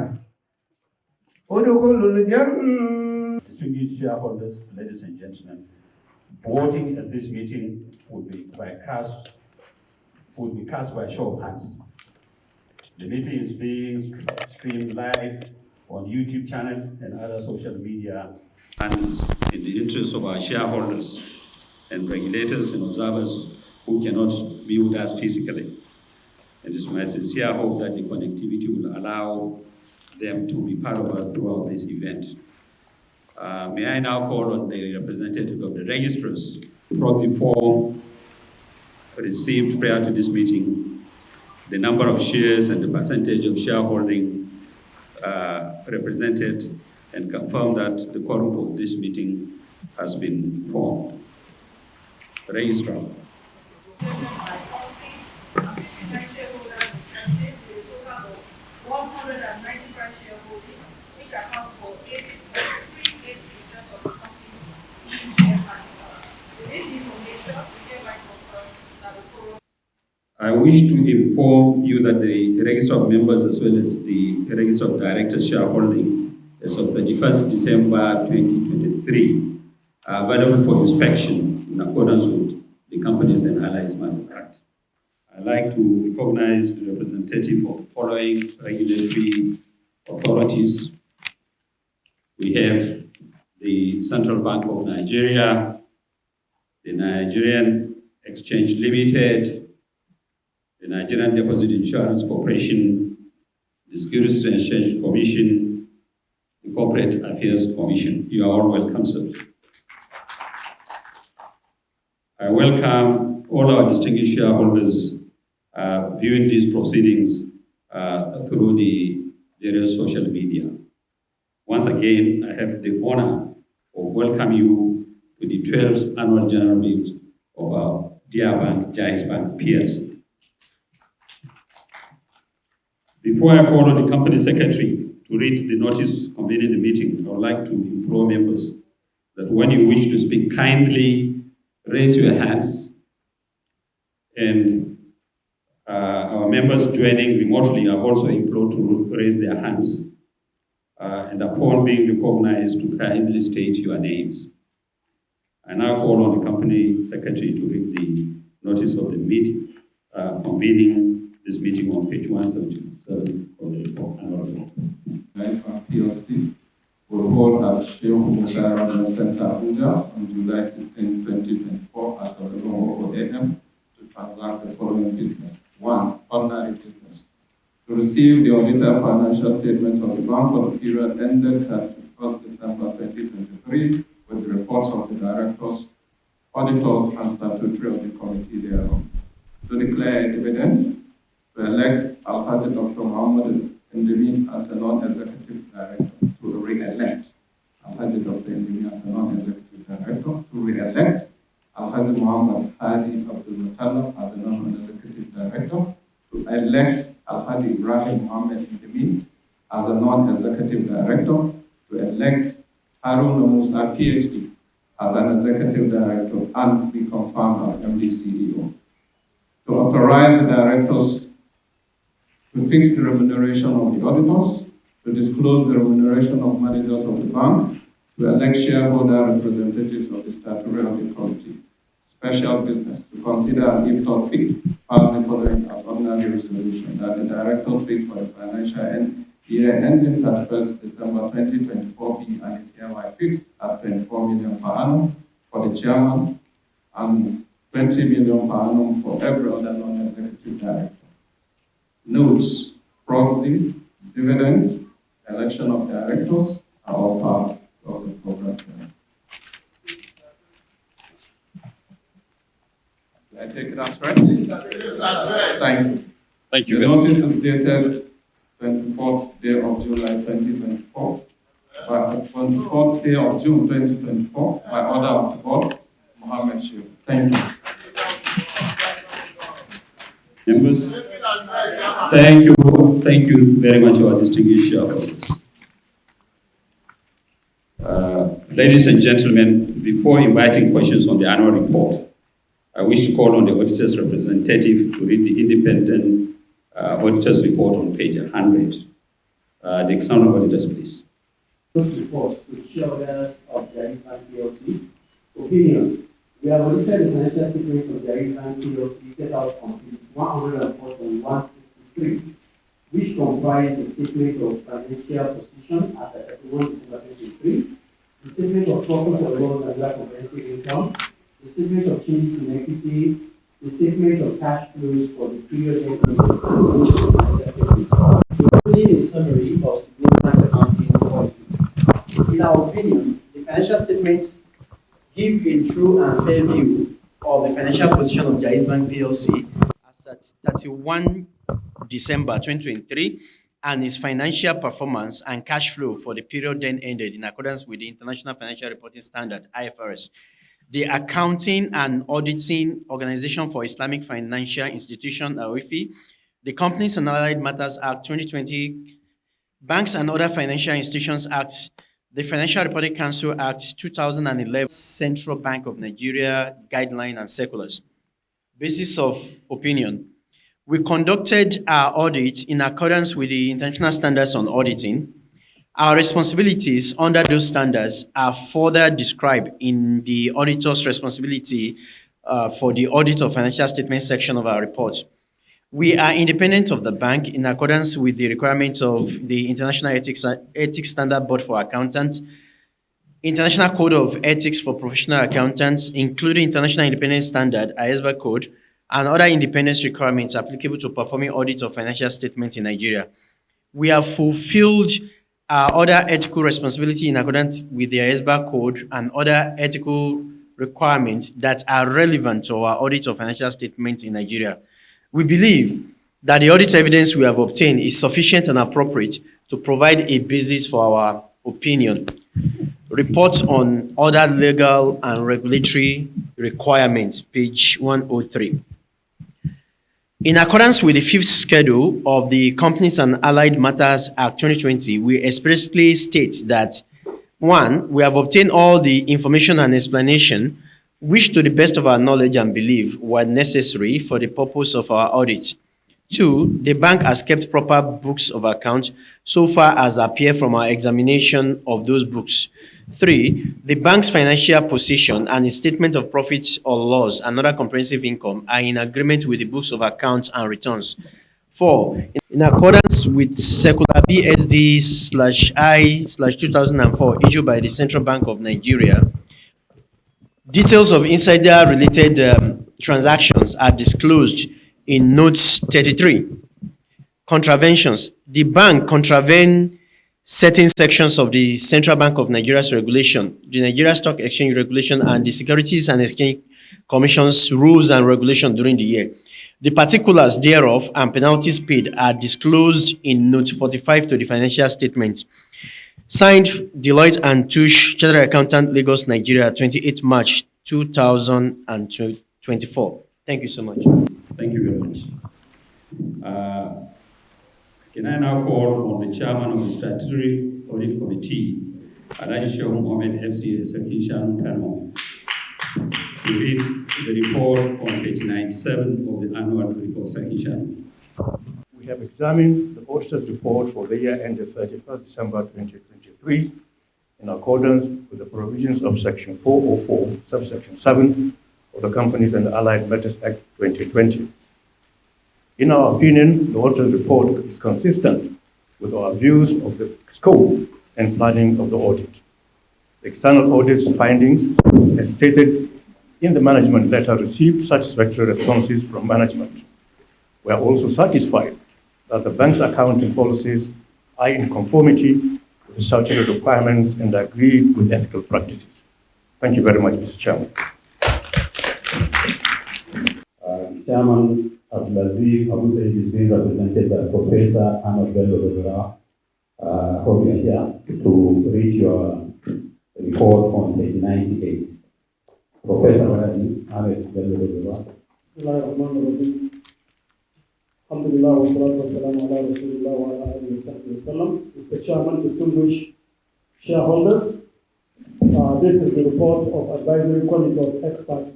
Japan. Distinguished shareholders, ladies and gentlemen, voting at this meeting would be cast by show of hands. The meeting is being streamed live on YouTube channel and other social media channels in the interest of our shareholders and regulators and observers who cannot be with us physically. It is my sincere hope that the connectivity will allow them to be part of us throughout this event. May I now call on the representative of the registrars, proxy form received prior to this meeting, the number of shares and the percentage of shareholding represented, and confirm that the quorum for this meeting has been formed. Registrar. I wish to inform you that the register of members as well as the register of directors shareholding as of 31st December 2023 are available for inspection in accordance with the Companies and Allies Matters Act. I'd like to recognize the representative of the following regulatory authorities. We have the Central Bank of Nigeria, the Nigerian Exchange Limited, the Nigerian Deposit Insurance Corporation, the Securities and Exchange Commission, the Corporate Affairs Commission. You are all welcome, sir. I welcome all our distinguished shareholders viewing these proceedings through the various social media. Once again, I have the honor of welcoming you to the 12th Annual General Meeting of our dear bank, Jaiz Bank PLC. Before I call on the company secretary to read the notice convening the meeting, I would like to implore members that when you wish to speak, kindly raise your hands, and our members joining remotely are also implored to raise their hands, and upon being recognized, to kindly state your names. I now call on the company secretary to read the notice of the meeting convening this meeting on page 177 of the annual report. Jaiz Bank PLC will hold at Sheikh Musa Center, Abuja on July 16, 2024 at 11:00 a.m. to transact the following business. 1. Ordinary business. To receive the audited financial statements of the bank for the period ended 31st December 2023 with the reports of the directors, auditors, and statutory of the committee thereof. To declare a dividend. To elect Alhaji Dr. Muhammad Indimi as a non-executive director. To re-elect Alhaji Dr. Indimi as a non-executive director. To re-elect Alhaji Muhammad Hadi Abdul Muttalib as a non-executive director. To elect Alhaji Ibrahim Muhammad Indimi as a non-executive director. To elect Haruna Musa PhD as an executive director and be confirmed as MD CEO. To authorize the directors to fix the remuneration of the auditors, to disclose the remuneration of managers of the bank, to elect shareholder representatives of the statutory audit committee. Special business, to consider and if thought fit, pass the following as ordinary resolution that the director fix for the financial year ending 31st December 2024 be and is hereby fixed at 24 million per annum for the chairman and 20 million per annum for every other non-executive director. Notes, proxy, dividend, election of directors are all part of the program. Do I take it as right? That's right. Thank you. Thank you. The notice is dated 24th day of July 2024, by 24th day of June 2024, by order of the board, Mohammed Sheikh. Thank you. Members, thank you very much, our distinguished shareholders. Ladies and gentlemen, before inviting questions on the annual report, I wish to call on the auditor's representative to read the independent auditor's report on page 100. The external auditors, please. Those reports to the shareholders of Jaiz Bank PLC. Opinion. We have audited the financial statement of Jaiz Bank PLC set out on page 104.163, which comprise the statement of financial position at 31 December 2023, the statement of profit or loss and other comprehensive income, the statement of changes in equity, the statement of cash flows for the period ending a summary of significant accounting policies. In our opinion, the financial statements give a true and fair view of the financial position of Jaiz Bank PLC as at 31 December 2023 and its financial performance and cash flow for the period then ended in accordance with the International Financial Reporting Standard, IFRS. The Accounting and Auditing Organization for Islamic Financial Institutions, AOIFI, the Companies and Allied Matters Act 2020, Banks and Other Financial Institutions Act, the Financial Reporting Council Act 2011, Central Bank of Nigeria Guideline and Circulars. Basis of opinion. We conducted our audit in accordance with the international standards on auditing. Our responsibilities under those standards are further described in the auditor's responsibility for the audit of financial statements section of our report. We are independent of the bank in accordance with the requirements of the International Ethics Standard Board for Accountants, International Code of Ethics for Professional Accountants, including International Independence Standard, ISBA Code, and other independence requirements applicable to performing audit of financial statements in Nigeria. We have fulfilled our other ethical responsibility in accordance with the ISBA Code and other ethical requirements that are relevant to our audit of financial statements in Nigeria. We believe that the audit evidence we have obtained is sufficient and appropriate to provide a basis for our opinion. Reports on other legal and regulatory requirements, page 103. In accordance with the fifth schedule of the Companies and Allied Matters Act 2020, we expressly state that 1. We have obtained all the information and explanation which, to the best of our knowledge and belief, were necessary for the purpose of our audit. 2. The bank has kept proper books of account so far as appear from our examination of those books. 3. The bank's financial position and its statement of profit or loss and other comprehensive income are in agreement with the books of accounts and returns. 4. In accordance with Circular BSD/I/2004 issued by the Central Bank of Nigeria, details of insider-related transactions are disclosed in Notes 33. Contraventions. The bank contravened certain sections of the Central Bank of Nigeria's regulation, the Nigeria Stock Exchange Regulation, and the Securities and Exchange Commission's rules and regulations during the year. The particulars thereof and penalties paid are disclosed in Note 45 to the financial statements. Signed, Deloitte and Touche, Chartered Accountant, Lagos, Nigeria, 28 March 2024. Thank you so much. Thank you very much. Can I now call on the chairman of the Statutory Audit Committee, Alhaji Shehu Mohammed FCA Sakishan Panel, to read the report on page 97 of the annual report, Sakishan. We have examined the auditor's report for the year ended 31st December 2023 in accordance with the provisions of Section 404, subsection 7 of the Companies and Allied Matters Act 2020. In our opinion, the auditor's report is consistent with our views of the scope and planning of the audit. The external audit's findings, as stated in the management letter, received satisfactory responses from management. We are also satisfied that the bank's accounting policies are in conformity with the statutory requirements and agreed with ethical practices. Thank you very much, Mr. Chairman. Chairman Abdulaziz Abu Said is being represented by Professor Ahmed Bello Dodora, who is here to read your report on page 98. Professor Ahmed Bello Dodora. Alhamdulillah wa salatu wa salam ala Rasulullah wa ala alihi wa sallam. Mr. Chairman, distinguished shareholders, this is the report of Advisory Committee of Experts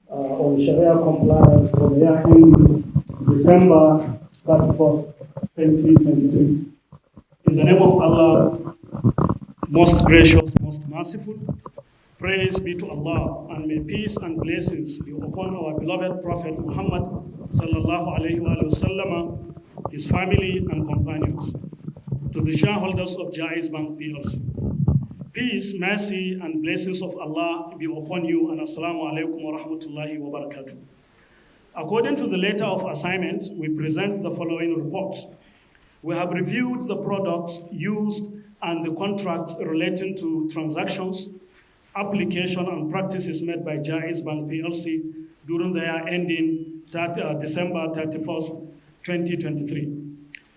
on Sharia compliance for the year ending December 31st, 2023. In the name of Allah, most gracious, most merciful, praise be to Allah, and may peace and blessings be upon our beloved Prophet Muhammad sallallahu alaihi wasallam, his family and companions. To the shareholders of Jaiz Bank PLC, peace, mercy, and blessings of Allah be upon you, and assalamu alaikum wa rahmatullahi wa barakatuh. According to the letter of assignment, we present the following reports. We have reviewed the products used and the contracts relating to transactions, application, and practices made by Jaiz Bank PLC during the year ending December 31st, 2023.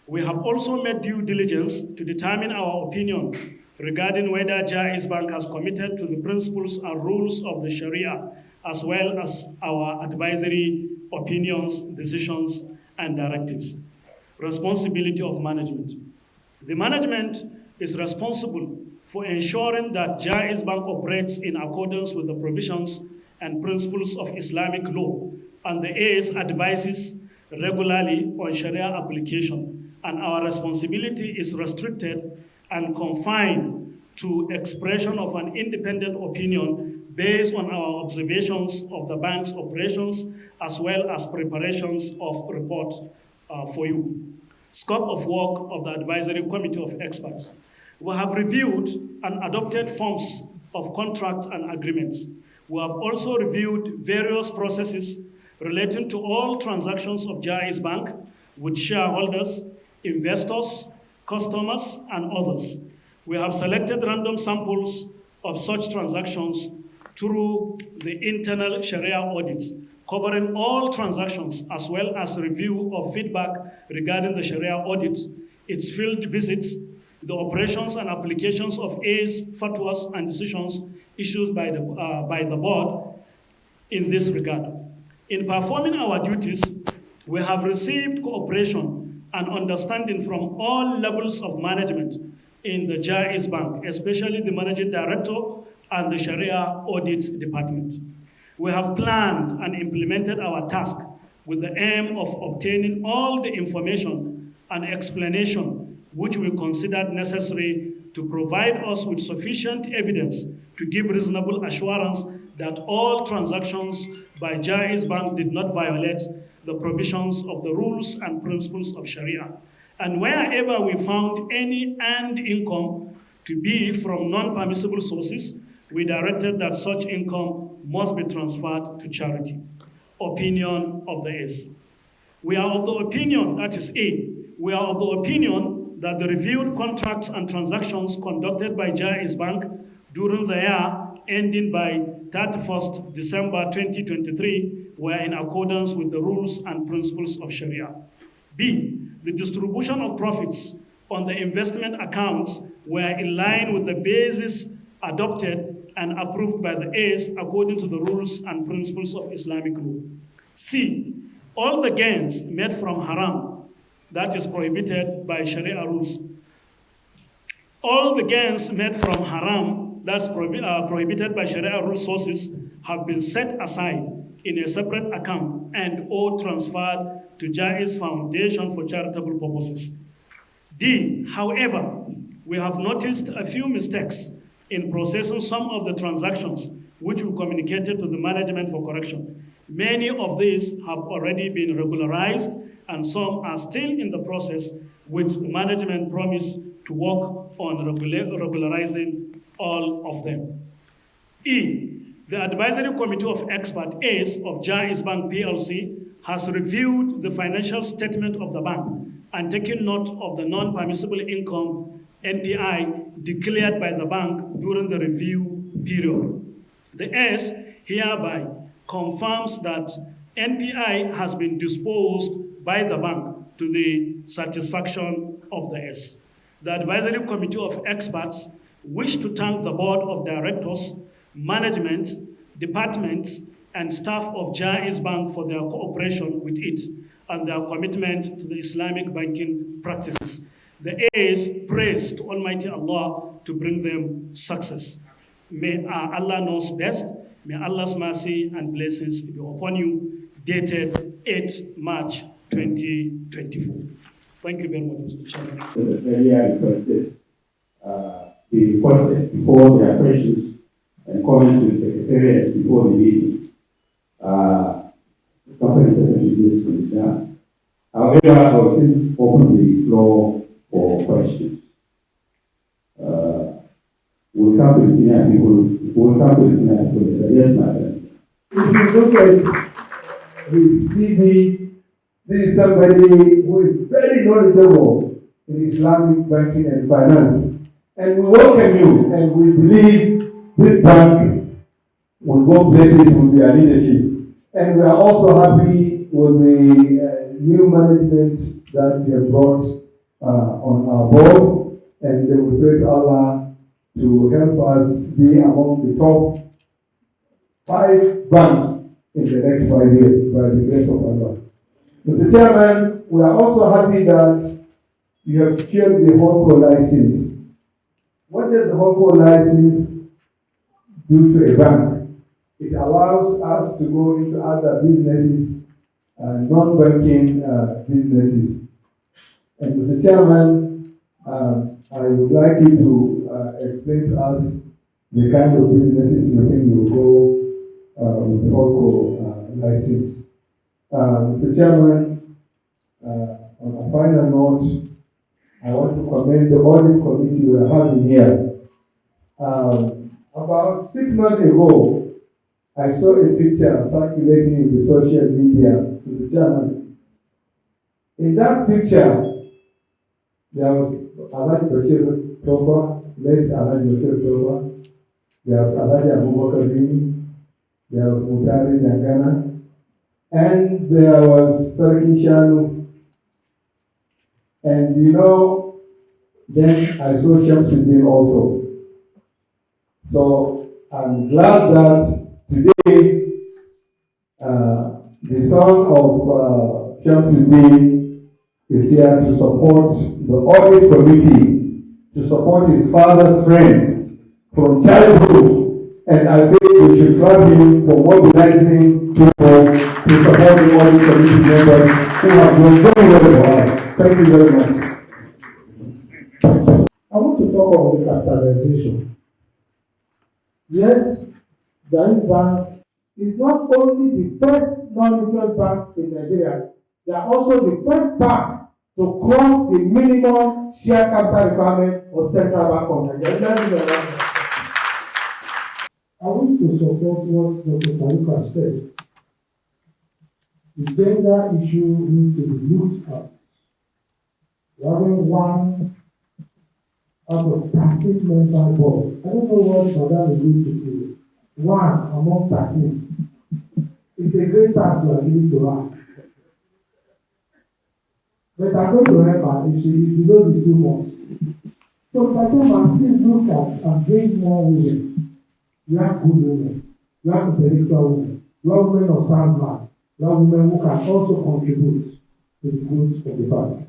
We have also made due diligence to determine our opinion regarding whether Jaiz Bank has committed to the principles and rules of the Sharia, as well as our advisory opinions, decisions, and directives. Responsibility of management. The management is responsible for ensuring that Jaiz Bank operates in accordance with the provisions and principles of Islamic law, and the AS advises regularly on Sharia application, and our responsibility is restricted and confined to expression of an independent opinion based on our observations of the bank's operations, as well as preparations of reports for you. Scope of work of the Advisory Committee of Experts. We have reviewed and adopted forms of contracts and agreements. We have also reviewed various processes relating to all transactions of Jaiz Bank with shareholders, investors, customers, and others. We have selected random samples of such transactions through the internal Sharia audits, covering all transactions, as well as review of feedback regarding the Sharia audits, its field visits, the operations and applications of A's, fatwas, and decisions issued by the board in this regard. In performing our duties, we have received cooperation and understanding from all levels of management in the Jaiz Bank, especially the Managing Director and the Sharia Audit Department. We have planned and implemented our task with the aim of obtaining all the information and explanation which we considered necessary to provide us with sufficient evidence to give reasonable assurance that all transactions by Jaiz Bank did not violate the provisions of the rules and principles of Sharia. And wherever we found any earned income to be from non-permissible sources, we directed that such income must be transferred to charity. Opinion of the S. We are of the opinion, that is A, we are of the opinion that the reviewed contracts and transactions conducted by Jaiz Bank during the year ending by 31st December 2023 were in accordance with the rules and principles of Sharia. B, the distribution of profits on the investment accounts were in line with the basis adopted and approved by the A's according to the rules and principles of Islamic law. C, all the gains made from haram, that is prohibited by Sharia rules. All the gains made from haram, that's prohibited by Sharia rule sources, have been set aside in a separate account and or transferred to Jaiz Foundation for charitable purposes. D, however, we have noticed a few mistakes in processing some of the transactions which we communicated to the management for correction. Many of these have already been regularized, and some are still in the process, which management promised to work on regularizing all of them. E, the Advisory Committee of Expert A's of Jaiz Bank PLC has reviewed the financial statement of the bank and taken note of the non-permissible income NPI declared by the bank during the review period. The S hereby confirms that NPI has been disposed by the bank to the satisfaction of the S. The Advisory Committee of Experts wish to thank the Board of Directors, management, departments, and staff of Jaiz Bank for their cooperation with it and their commitment to the Islamic banking practices. The A's praise to Almighty Allah to bring them success. May Allah knows best. May Allah's mercy and blessings be upon you. Dated 8 March 2024. Thank you very much, Mr. Chairman. Earlier requested be requested before their questions and comments to the Secretariat before the meeting. Company Secretary is concerned. However, I will still open the floor for questions. We'll come to the senior people. We'll come to the senior people. Yes, madam. If you look at the CV, this is somebody who is very knowledgeable in Islamic banking and finance. And we welcome you, and we believe this bank will go places with their leadership. And we are also happy with the new management that you have brought on our board, and we pray to Allah to help us be among the top 5 banks in the next 5 years by the grace of Allah. Mr. Chairman, we are also happy that you have secured the HoldCo license. What does the HoldCo license do to a bank? It allows us to go into other businesses, non-banking businesses. And Mr. Chairman, I would like you to explain to us the kind of businesses you think will go with the HoldCo license. Mr. Chairman, on a final note, I want to commend the audit committee we are having here. About 6 months ago, I saw a picture circulating in the social media, Mr. Chairman. In that picture, there was Alhaji Bashir Tofa, late Alhaji Bashir Tofa, there was Alhaji Abubakar Bini, there was Mutari Nyangana, and there was Sarki Shanu. And you know, then I saw Shamsuddin also. So I'm glad that today the son of Shamsuddin is here to support the audit committee, to support his father's friend from childhood. And I think we should clap him for mobilizing people to support the audit committee members who have done very well for us. Thank you very much. I want to talk about the capitalization. Yes, Jaiz Bank is not only the first non-interest bank in Nigeria, they are also the first bank to cross the minimum share capital requirement of Central Bank of Nigeria. I want to support what Dr. Faruka said. The gender issue needs to be looked at. We're having 1 out of 13 member board. I don't know what Madam is going to do. 1 among 13. It's a great task we are giving to her. But I'm going to help her if she knows it's too much. So, Fatima, please look at and bring more women. You have good women. You have intellectual women. You have women of sound mind. You have women who can also contribute to the goods of the family.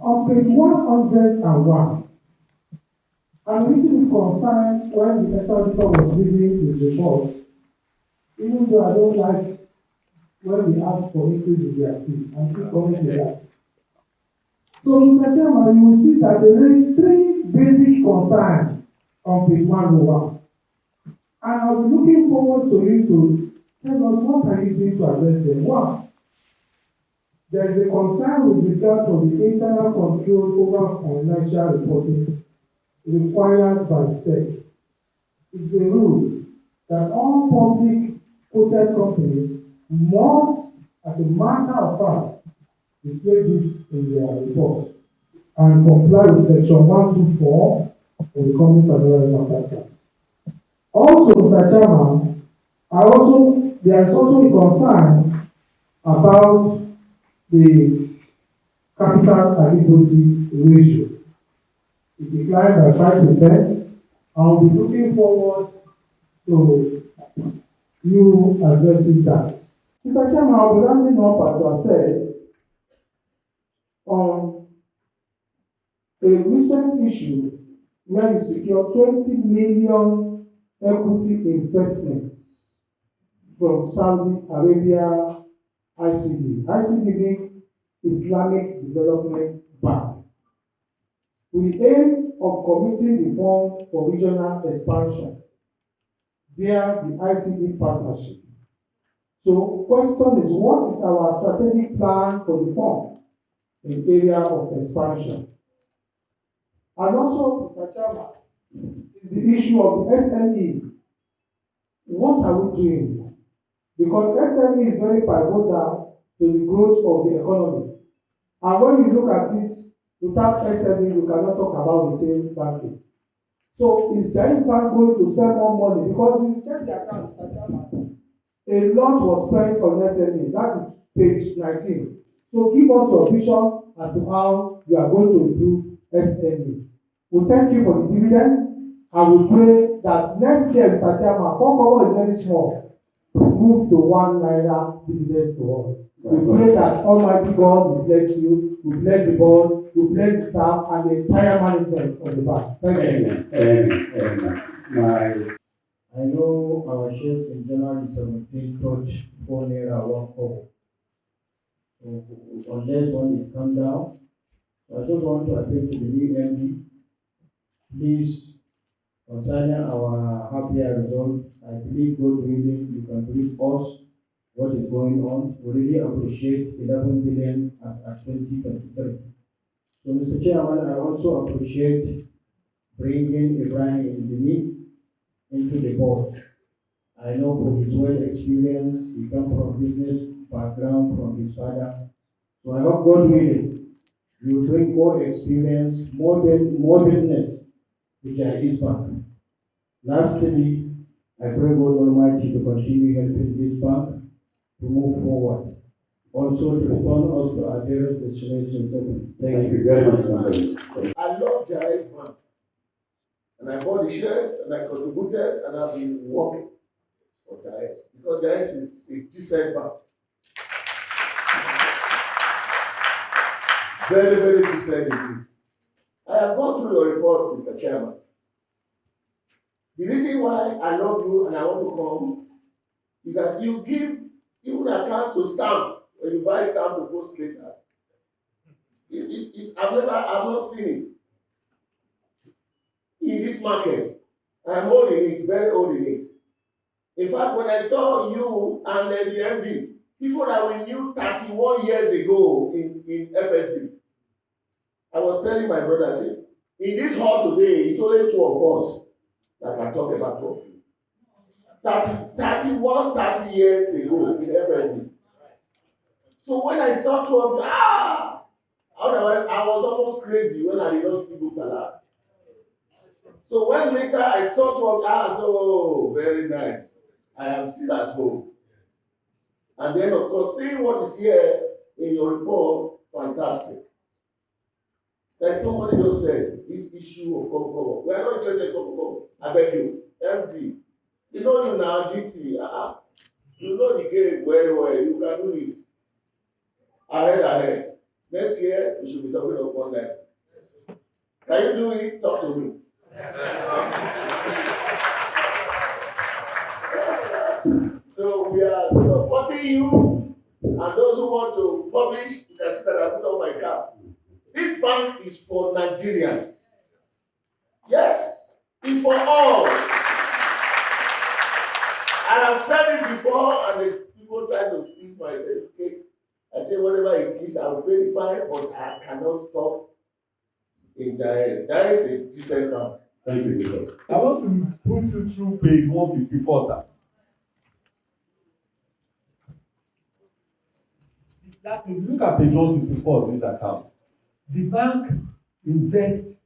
On page 101, I'm a little bit concerned when the auditor was reading his report, even though I don't like when we ask for increase in their fee. I'm still coming to that. So, Mr. Chairman, you will see that there is 3 basic concerns on page 101. And I'll be looking forward to you to tell us what are you doing to address them. 1. There is a concern with regard to the internal control over financial reporting required by SEC. It's a rule that all public quoted companies must, as a matter of fact, display this in their report and comply with section 124 of the Company Federal Matter Act. Also, Mr. Chairman, there is also a concern about the capital adequacy ratio. It declined by 5%. I'll be looking forward to you addressing that. Mr. Chairman, I'll be rounding up, as you have said, on a recent issue where you secured 20 million equity investments from Saudi Arabia ICD. ICD being Islamic Development Bank, with the aim of committing the fund for regional expansion via the ICD partnership. So, question is, what is our strategic plan for the fund in area of expansion? And also, Mr. Chairman, is the issue of the SME. What are we doing? Because SME is very pivotal to the growth of the economy. And when you look at it, without SME, you cannot talk about retail banking. So is Jaiz Bank going to spend more money? Because when you check the account, Mr. Chairman, a lot was spent on SME. That is page 19. So give us your vision as to how you are going to improve SME. We thank you for the dividend, and we pray that next year, Mr. Chairman, Concover is very small. Move to #1 dividend to us. We pray that Almighty God will bless you, will bless the board, will bless the staff, and the entire management of the bank. Thank you. Amen. I know our shares in January 17 touch 4 naira 1 kobo. So unless when it comes down, so I just want to appeal to the new MD. Please, concerning our half-year result, I believe God willing, you can brief us what is going on. We really appreciate 11 billion as at 2023. So, Mr. Chairman, I also appreciate bringing Ibrahim Indini into the board. I know from his well experience, he comes from business background from his father. So I hope God willing, you will bring more experience, more business to Jaiz Bank. Lastly, I pray God Almighty to continue helping this bank to move forward. Also to return us to our dearest destination safely. Thank you very much, Mr. I love Jaiz Bank. And I bought the shares and I contributed and I've been working for Jaiz. Because Jaiz is a decent bank. Very, very decent indeed. I have gone through your report, Mr. Chairman. The reason why I love you and I want to come is that you give even account to stamp when you buy stamp to post later. I've not seen it in this market. I'm old in it, very old in it. In fact, when I saw you and the MD, people that we knew 31 years ago in FSB, I was telling my brother, I said, in this hall today, it's only 2 of us that can talk about 2 of you. 30 years ago in FSB. So when I saw 2 of you, otherwise I was almost crazy when I did not see Butala. So when later I saw 2 of you, so very nice. I am still at home. And then of course, seeing what is here in your report, fantastic. Like somebody just said, this issue of Coco, we are not interested in Coco. I beg you, MD. You know you now, GT. You know the game very well. You can do it. Ahead. Next year, we should be talking about 1 level. Can you do it? Talk to me. So we are supporting you, and those who want to publish, you can see that I put on my cap. This bank is for Nigerians. Yes, it's for all. I have said it before, and the people try to seize my certificate. I say whatever it is, I will pay the fine, but I cannot stop in Jaiz. That is a decent bank. Thank you, sir. I want to put you through page 154, sir. That's if you look at page 154 of this account. The bank invests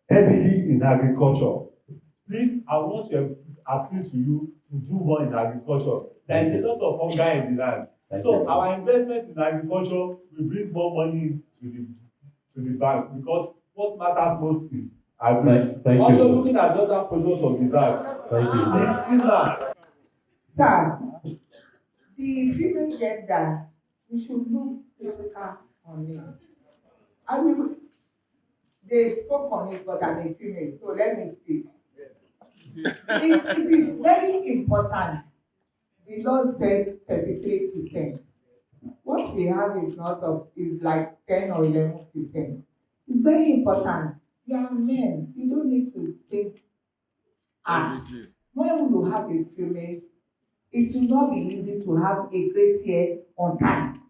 heavily in agriculture. Please, I want to appeal to you to do more in agriculture. There is a lot of hunger in the land. So our investment in agriculture will bring more money to the bank, because what matters most is agri. Also looking at other products of the bank. The steamer. Sir, the female gender, we should look critical on it. I will, they spoke on it, but I'm a female, so let me speak. It is very important. The law said 33%. what we have is not of is like 10 or 11%. It's very important. We are men. We don't need to think hard. When you have a female, it will not be easy to have a great year on time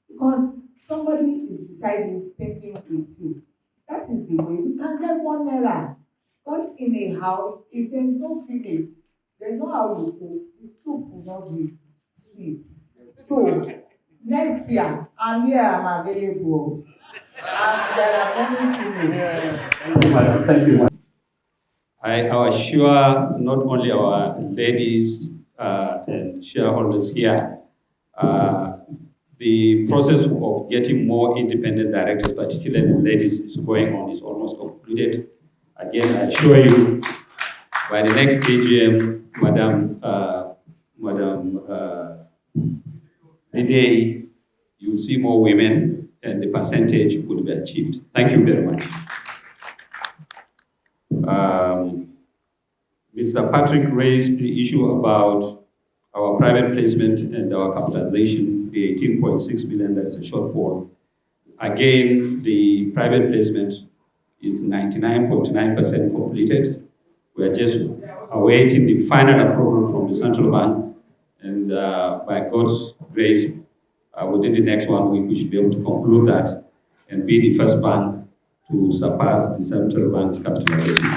because somebody is beside you thinking with you. That is the way we can get 1 naira. Because in a house, if there's no female, there's no how you cook, the soup will not be sweet. So next year, I'm here, I'm available. And there are many females. Thank you, madam. Thank you, madam. I assure not only our ladies and shareholders here, the process of getting more independent directors, particularly ladies, is going on, is almost concluded. Again, I assure you, by the next AGM, the day, you will see more women and the percentage will be achieved. Thank you very much. Mr. Patrick raised the issue about our private placement and our capitalization, the 18.6 billion, that's a shortfall. Again, the private placement is 99.9% completed. We are just awaiting the final approval from the central bank, and by God's grace, within the next 1 week, we should be able to conclude that and be the first bank to surpass the central bank's capitalization.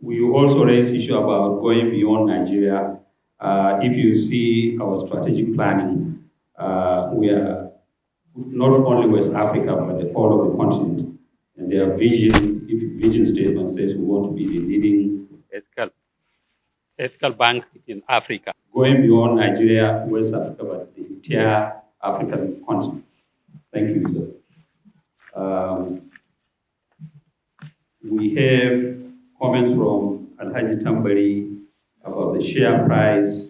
We also raised issue about going beyond Nigeria. If you see our strategic planning, we are not only West Africa, but the whole of the continent. And their vision statement says we want to be the leading ethical bank in Africa. Going beyond Nigeria, West Africa, but the entire African continent. Thank you, sir. We have comments from Alhaji Tambari about the share price.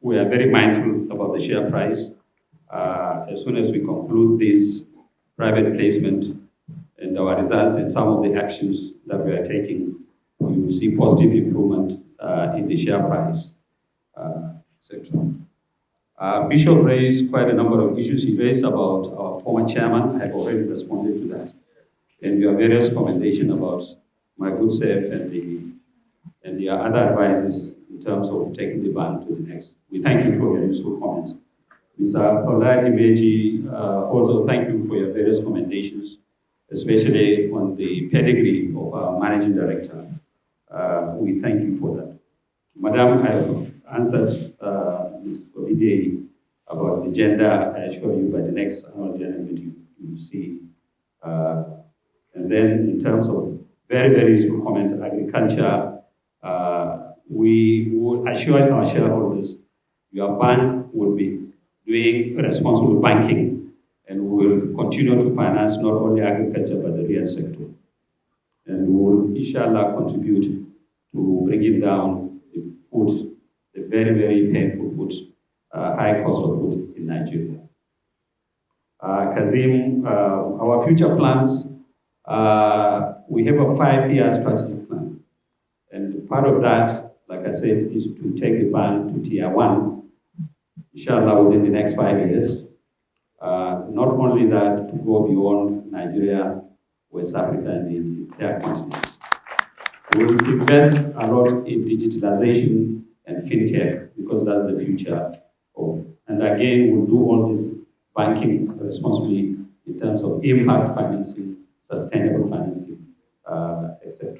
We are very mindful about the share price. As soon as we conclude this private placement and our results and some of the actions that we are taking, we will see positive improvement in the share price, etc. Bishop raised quite a number of issues. He raised about our former chairman. I have already responded to that. And your various recommendations about my good self and the other advisors in terms of taking the bank to the next. We thank you for your useful comments. Mr. Oladimeji, also thank you for your various recommendations, especially on the pedigree of our managing director. We thank you for that. Madam, I have answered Ms. Obide about the gender. I assure you by the next annual general meeting you will see. And then in terms of very, very useful comment, agriculture, we will assure our shareholders your bank will be doing responsible banking and we will continue to finance not only agriculture but the real sector. And we will, inshallah, contribute to bringing down the food, the very, very painful food, high cost of food in Nigeria. Kazim, our future plans, we have a 5-year strategic plan. And part of that, like I said, is to take the bank to tier 1, inshallah, within the next 5 years. Not only that, to go beyond Nigeria, West Africa, and the entire continent. We will invest a lot in digitalization and fintech because that's the future of. And again, we'll do all this banking responsibly in terms of impact financing, sustainable financing, etc.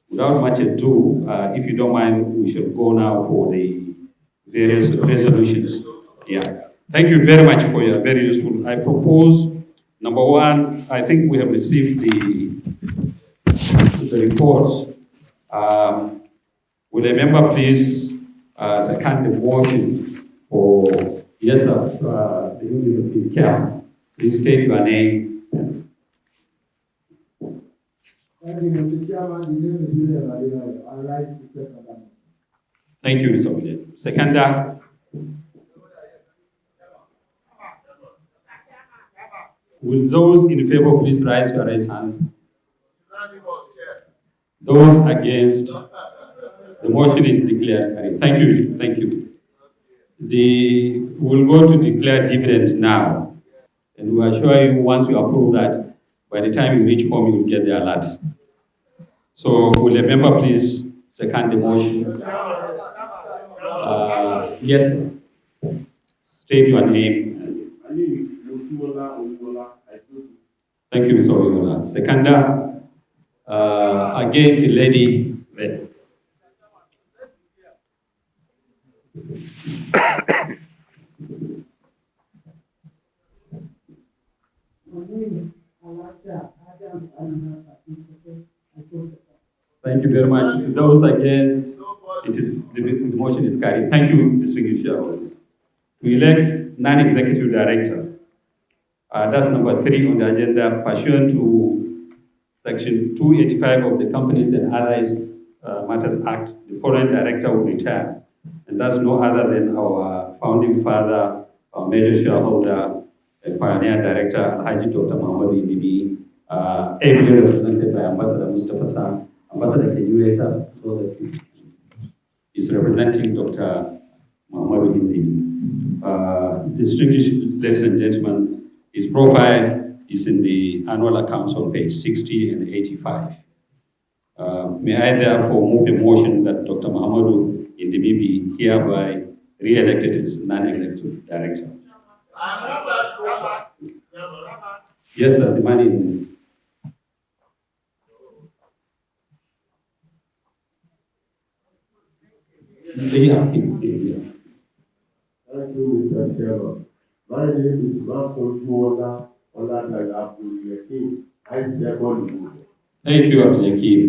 Without much ado, if you don't mind, we should go now for the various resolutions. Yeah. Thank you very much for your very useful. I propose, number 1, I think we have received the reports. Will a member please second the motion for yes, the European Camp? Please state your name. Thank you, Mr. Chairman. The name is William Adebayo. I'd like to second that. Thank you, Mr. William. Seconder. Will those in favor please raise your right hands? Those against? The motion is declared carried. Thank you. Thank you. We'll go to declare dividends now. And we assure you, once you approve that, by the time you reach home, you will get the alert. So will a member please second the motion? Yes, sir. State your name. Thank you, Mr. Oyubola. Seconder, again, the lady there. Thank you very much. Those against, the motion is carried. Thank you, distinguished shareholders. To elect non-executive director. That's number 3 on the agenda, pursuant to Section 285 of the Companies and Others Matters Act. The foreign director will retire, and that's no other than our founding father, our major shareholder, and pioneer director, Alhaji Dr. Muhammad Indibi, ably represented by Ambassador Mustafa San. Ambassador, can you raise up so that he's representing Dr. Muhammad Indibi. Distinguished ladies and gentlemen, his profile is in the annual accounts on page 60 and 85. May I therefore move a motion that Dr. Muhammadu Indibi be hereby re-elected as non-executive director. Yes, sir, the money. Thank you, Mr. Chairman. My name is Marco Tuola Olandagapu. I second you. Thank you, Abdulakim.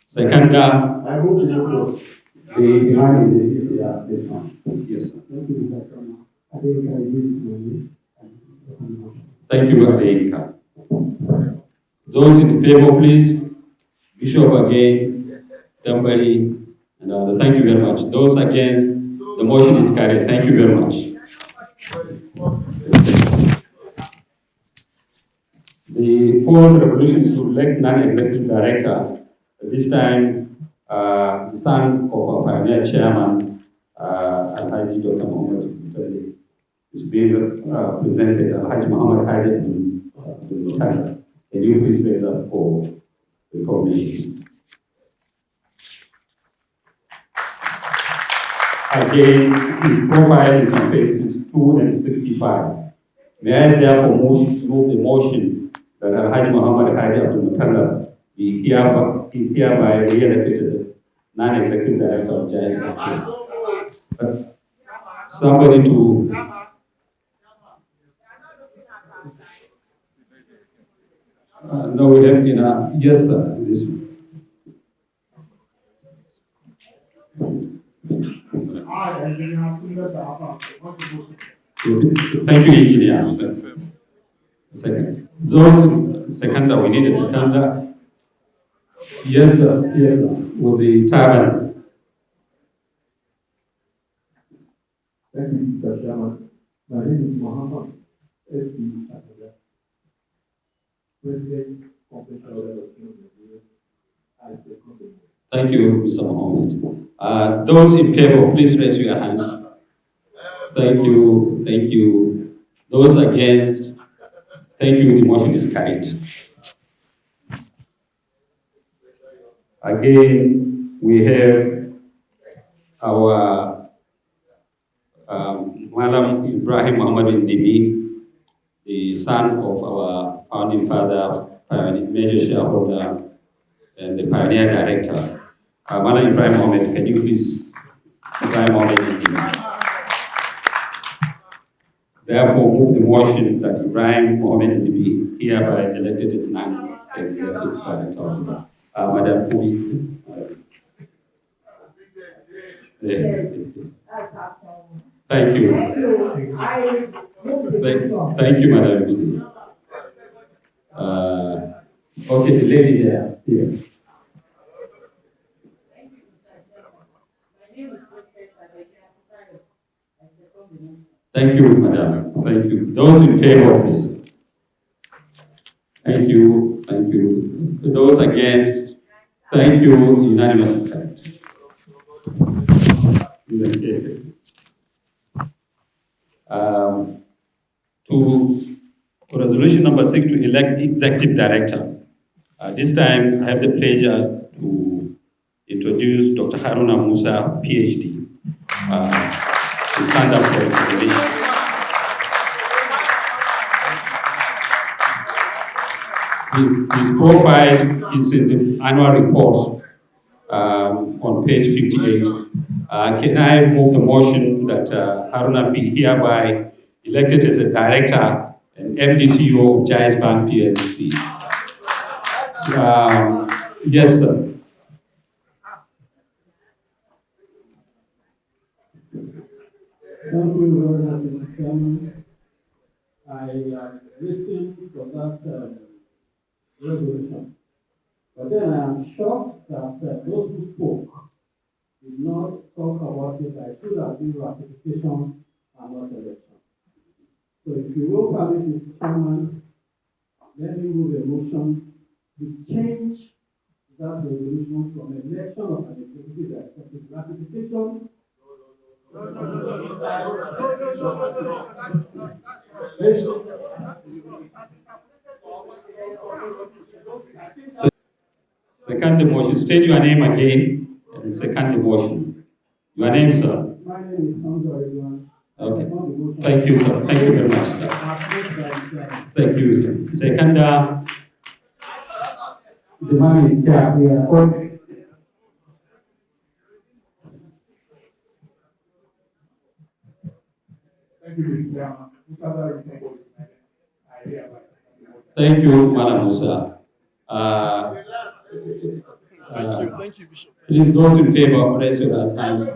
Second, I move to The money is this one. Yes, sir. Thank you, Mr. Chairman. I think I give it to you. Thank you, Abdulakim. Those in favor, please. Bishop again, Tambari, and others. Thank you very much. Those against, the motion is carried. Thank you very much. The fourth resolution is to elect non-executive director. This time, the son of our pioneer chairman, Alhaji Dr. Muhammad is being presented. Alhaji Muhammad Hadi. Can you please raise up for the coordination? Again, his profile is on page 62 and 65. May I therefore move the motion that Alhaji Muhammad Hadi Abdul Muttalab is hereby re-elected as non-executive director of Jaiz. Somebody to... no, we have enough. Yes, sir. This one. Thank you, engineer. Second. Those second, we need a second. Yes, sir. Yes, sir. With the turban. Thank you, Mr. Chairman. My name is Muhammad S.B. Atada, President of the Shadow of Nigeria. I second the motion. Thank you, Mr. Mohammed. Those in favor, please raise your hands. Thank you. Thank you. Those against, thank you. The motion is carried. Again, we have our Madam Ibrahim Muhammad Indibi, the son of our founding father, major shareholder, and the pioneer director. Madam Ibrahim Mohammed, can you please, Ibrahim Mohammed Indibi. Therefore, move the motion that Ibrahim Mohammed Indibi hereby elected as non-executive director. Madam Pui. Thank you. Thank you, Madam. Okay, the lady there. Yes. Thank you, Madam. Thank you. Those in favor, please. Thank you. Thank you. Those against, thank you. Unanimous. To resolution number 6 to elect executive director. This time I have the pleasure to introduce Dr. Haruna Musa, PhD, to stand up for examination. His profile is in the annual report on page 58. Can I move the motion that Haruna be hereby elected as a director and MD CEO of Jaiz Bank PLC? Yes, sir. Thank you very much, Mr. Chairman. I listened to that resolution, but then I am shocked that those who spoke did not talk about it. I should have been ratification and not election. So if you will permit, Mr. Chairman, let me move a motion to change that resolution from election of an executive director to ratification. Second the motion. State your name again and second the motion. Your name, sir? My name is Hamza. Okay. Thank you, sir. Thank you very much, sir. Thank you, sir. Second, the man is there. Thank you, Mr. Chairman. Thank you, Madam Musa. Thank you, Bishop. Please, those in favor, raise your hands.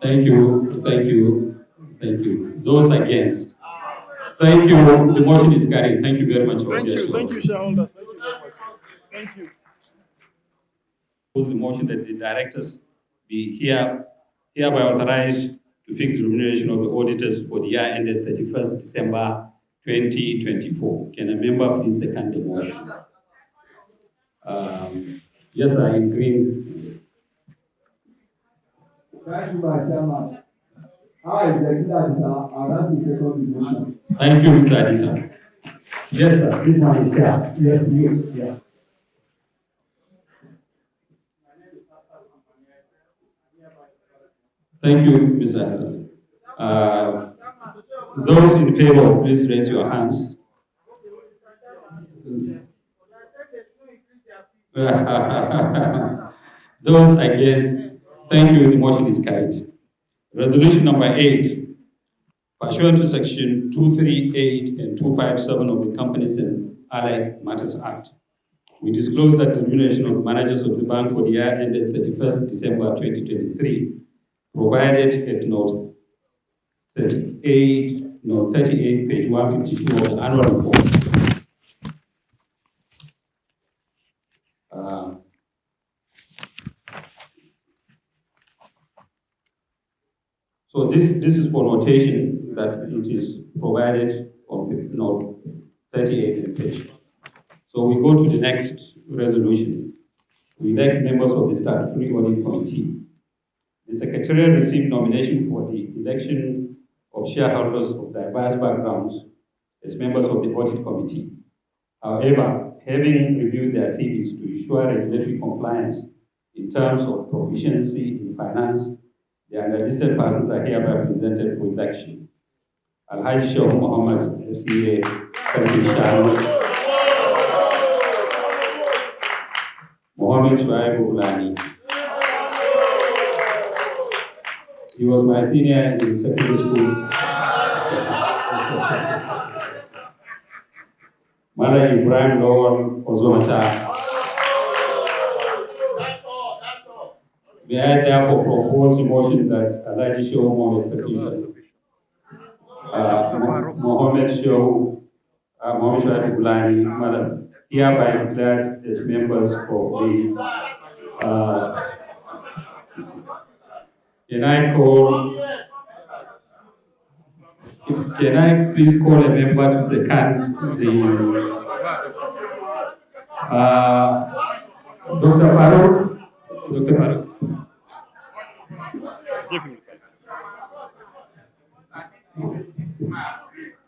Thank you, thank you, thank you. Those against? Thank you. The motion is carried. Thank you very much. Thank you, shareholders. Thank you very much. Thank you. The motion that the directors be hereby authorized to fix the remuneration of the auditors for the year ended 31st December 2024. Can a member please second the motion? Yes, I agree. Thank you, my chairman. I, Executive Adisa, I like to second the motion. Thank you, Mr. Adisa. Yes, sir. This one is there. Yes, you. Yeah. Thank you, Mr. Adisa. Those in favor, please raise your hands. Those against, thank you, the motion is carried. Resolution number 8, pursuant to section 238 and 257 of the Companies and Allied Matters Act, we disclose that the remuneration of managers of the bank for the year ended 31st December 2023, provided at note 38, page 152 of the annual report. So this is for notation that it is provided on note 38 in page. So we go to the next resolution. We elect members of the Statutory Audit Committee. The Secretariat received nomination for the election of shareholders of diverse backgrounds as members of the Audit Committee. However, having reviewed their CVs to ensure regulatory compliance in terms of proficiency in finance, the unlisted persons are hereby presented for election. Alhaji Sheikh Mohammed FCA Sarki Mohammed Shuaib Ulani. He was my senior in secondary school. Mother Ibrahim Lowell Ozomata. May I therefore propose a motion that Alhaji Sheikh Mohammed Sarki Mohammed Sheikh Mohammed Shuaib Ulani, Mother, hereby declared as members of the can I please call a member to second the Dr. Farooq? Dr. Farooq.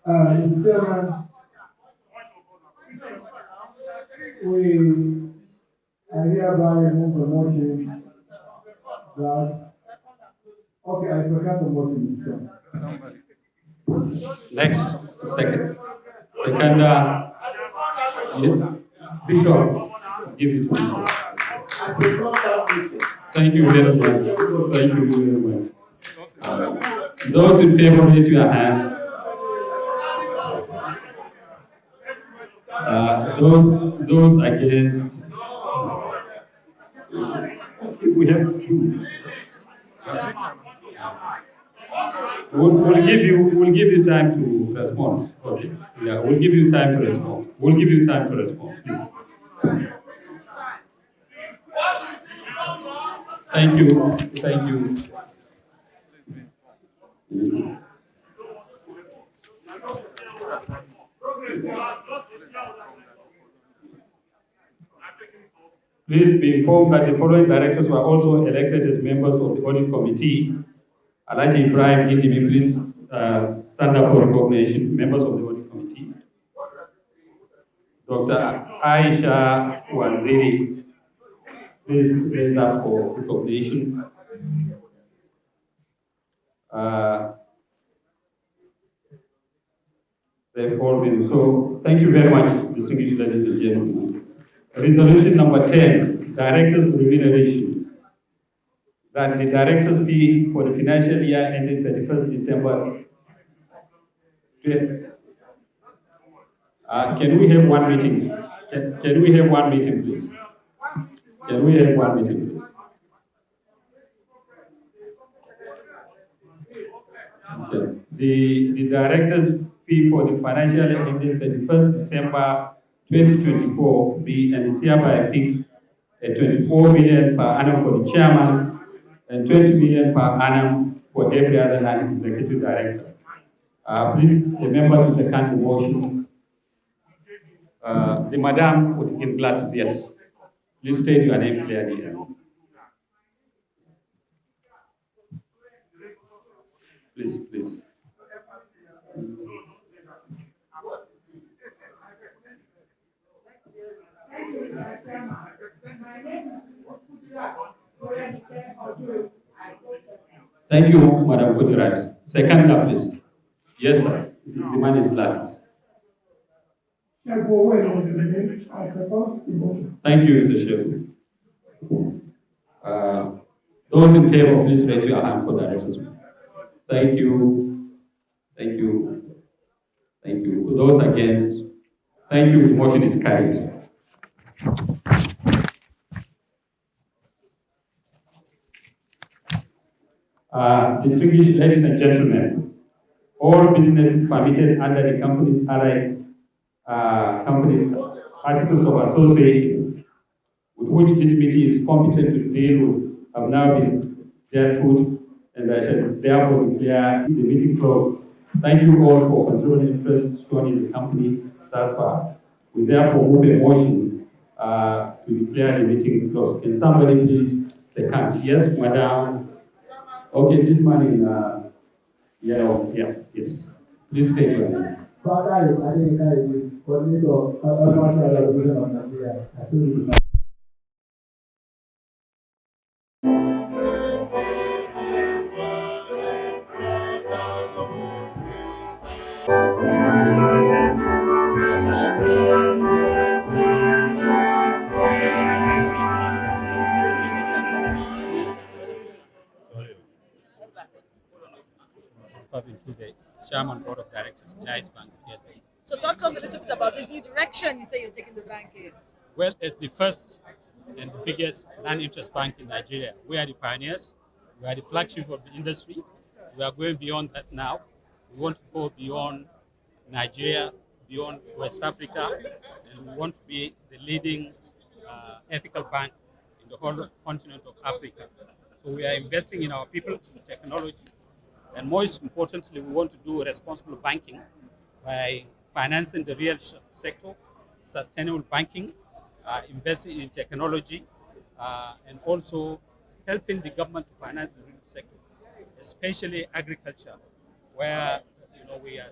Mr. Chairman, I hereby move the motion that, okay, I forgot the motion, Mr. Chairman. Next, second. Second, Bishop, give it to me. Thank you very much. Thank you very much. Those in favor, raise your hands. Those against. If we have two, we'll give you time to respond. Okay. Yeah, we'll give you time to respond. We'll give you time to respond, please. Thank you. Thank you. Please be informed that the following directors were also elected as members of the audit committee. Alaji Ibrahim Indimi, please stand up for recognition. Members of the audit committee. Dr. Aisha Waziri, please raise up for recognition. So, thank you very much, distinguished ladies and gentlemen. Resolution number 10, Directors' Remuneration. That the director's fee for the financial year ending 31st December. Can we have one meeting? Can we have one meeting, please? Can we have one meeting, please? Okay. The director's fee for the financial year ending 31st December 2024 be and is hereby fixed at 24 million per annum for the chairman and 20 million per annum for every other non-executive director. Please remember to second the motion. The madam with in glasses, yes. Please state your name clearly. Please, please. Thank you, Madam Kudirat. Second up, please. Yes, sir. The man in glasses. Thank you, Mr. Sheikh. Those in favor, please raise your hand for directors. Thank you. Thank you. Thank you. Those against, thank you. The motion is carried. Distinguished ladies and gentlemen, all businesses permitted under the company's allied companies articles of association with which this meeting is competent to deal with have now been dealt with, and I shall therefore declare the meeting closed. Thank you all for considerable interest shown in the company thus far. We therefore move a motion to declare the meeting closed. Can somebody please second? Yes, madam. Okay, this man in yellow, yeah, yes. Please take your name. To the Chairman Board of Directors, Jaiz Bank PLC. So talk to us a little bit about this new direction you say you're taking the bank in. Well, as the first and the biggest non-interest bank in Nigeria, we are the pioneers. We are the flagship of the industry. We are going beyond that now. We want to go beyond Nigeria, beyond West Africa, and we want to be the leading ethical bank in the whole continent of Africa. So we are investing in our people, in technology, and most importantly, we want to do responsible banking by financing the real sector, sustainable banking, investing in technology, and also helping the government to finance the real sector, especially agriculture, where we are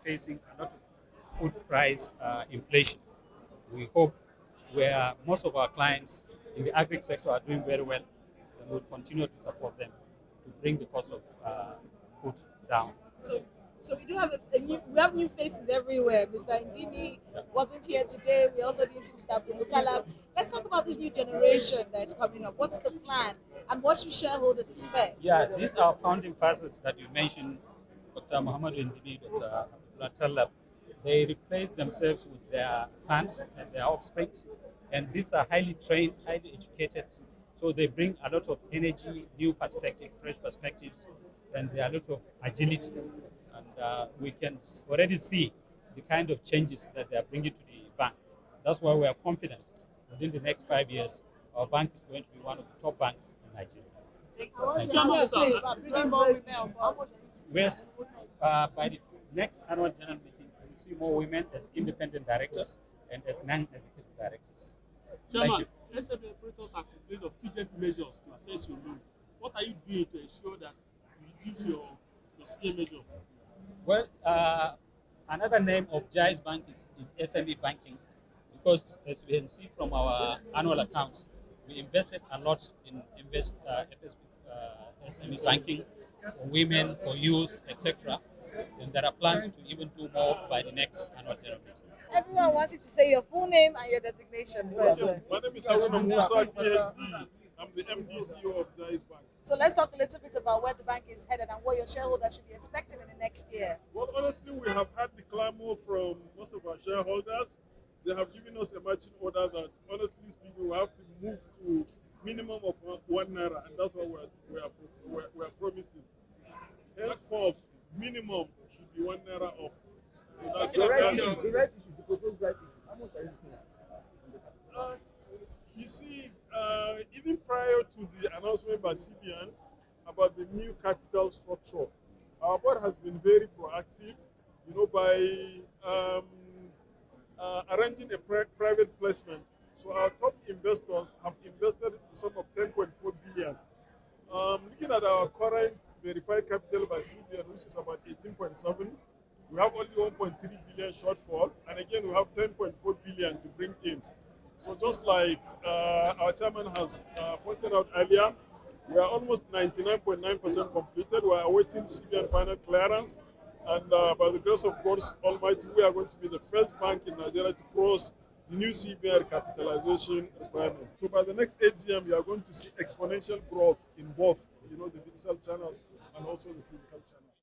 facing a lot of food price inflation. We hope where most of our clients in the agri sector are doing very well, and we'll continue to support them to bring the cost of food down. So we do have we have new faces everywhere. Mr. Indimi wasn't here today. We also didn't see Mr. Abdulmutalab. Let's talk about this new generation that's coming up. What's the plan, and what should shareholders expect? Yeah, these are founding fathers that you mentioned, Dr. Muhammad Indimi, Dr. Abdulmutalab. They replace themselves with their sons and their offspring, and these are highly trained, highly educated. So they bring a lot of energy, new perspective, fresh perspectives, and there are a lot of agility. And we can already see the kind of changes that they are bringing to the bank. That's why we are confident within the next 5 years, our bank is going to be one of the top banks in Nigeria. Yes, by the next annual general meeting, we will see more women as independent directors and as non-executive directors. Chairman, SME operators are complaining of stringent measures to assess your loan. What are you doing to ensure that you reduce your stringent measure? Well, another name of Jaiz Bank is SME banking, because as we can see from our annual accounts, we invested a lot in SME banking for women, for youth, etc. And there are plans to even do more by the next annual general meeting. Everyone wants you to say your full name and your designation first. My name is Haruna Musa, PhD. I'm the MD CEO of Jaiz Bank. So let's talk a little bit about where the bank is headed and what your shareholders should be expecting in the next year. Well, honestly, we have had the clamor from most of our shareholders. They have given us a marching order that, honestly speaking, we have to move to minimum of 1 naira, and that's what we are promising. Henceforth, minimum should be 1 naira up. So that's the right issue, the proposed right issue. How much are you looking at? You see, even prior to the announcement by CBN about the new capital structure, our board has been very proactive, by arranging a private placement. So our top investors have invested a sum of 10.4 billion. Looking at our current verified capital by CBN, which is about 18.7, we have only 1.3 billion shortfall, and again we have 10.4 billion to bring in. So just like our chairman has pointed out earlier, we are almost 99.9% completed. We are awaiting CBN final clearance, and by the grace of God Almighty, we are going to be the first bank in Nigeria to cross the new CBN capitalization requirement. So by the next AGM, you are going to see exponential growth in both, the digital channels and also the physical channels.